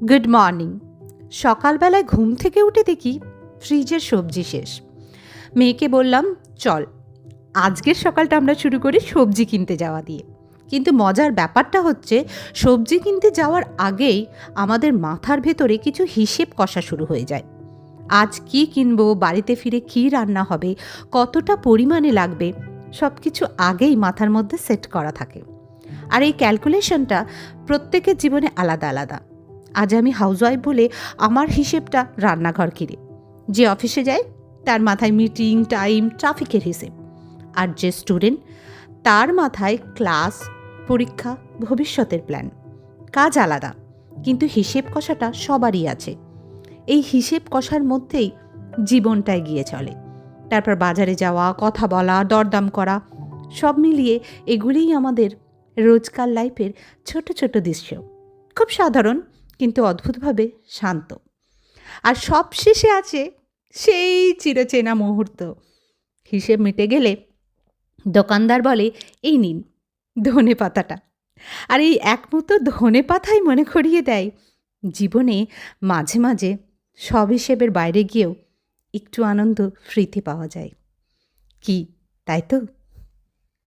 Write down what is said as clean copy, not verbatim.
Good morning. সকালবেলায় ঘুম থেকে উঠে দেখি ফ্রিজের সবজি শেষ। মেয়েকে বললাম, চল আজকের সকালটা আমরা শুরু করি সবজি কিনতে যাওয়া দিয়ে। কিন্তু মজার ব্যাপারটা হচ্ছে, সবজি কিনতে যাওয়ার আগেই আমাদের মাথার ভেতরে কিছু হিসেব কষা শুরু হয়ে যায়। আজ কি কিনবো, বাড়িতে ফিরে কি রান্না হবে, কতটা পরিমাণে লাগবে, সব কিছু আগেই মাথার মধ্যে সেট করা থাকে। আর এই ক্যালকুলেশনটা প্রত্যেকের জীবনে আলাদা আলাদা। আজ আমি হাউসওয়াইফ বলে আমার হিসেবটা রান্নাঘর ঘিরে। যে অফিসে যায় তার মাথায় মিটিং, টাইম, ট্রাফিকের হিসেব। আর যে স্টুডেন্ট, তার মাথায় ক্লাস, পরীক্ষা, ভবিষ্যতের প্ল্যান। কাজ আলাদা, কিন্তু হিসেব কষাটা সবারই আছে। এই হিসেব কষার মধ্যেই জীবনটা এগিয়ে চলে। তারপর বাজারে যাওয়া, কথা বলা, দরদাম করা, সব মিলিয়ে এগুলিই আমাদের রোজকার লাইফের ছোট ছোট দৃশ্য। খুব সাধারণ, কিন্তু অদ্ভুতভাবে শান্ত। আর সব শেষে আছে সেই চিরচেনা মুহূর্ত। হিসেব মিটে গেলে দোকানদার বলে, এই নিন ধনে পাতাটা। আর এই একমতো ধনে পাতাই মনে করিয়ে দেয়, জীবনে মাঝে মাঝে সব হিসেবের বাইরে গিয়েও একটু আনন্দ ফ্রিতে পাওয়া যায়। কি তাই তো?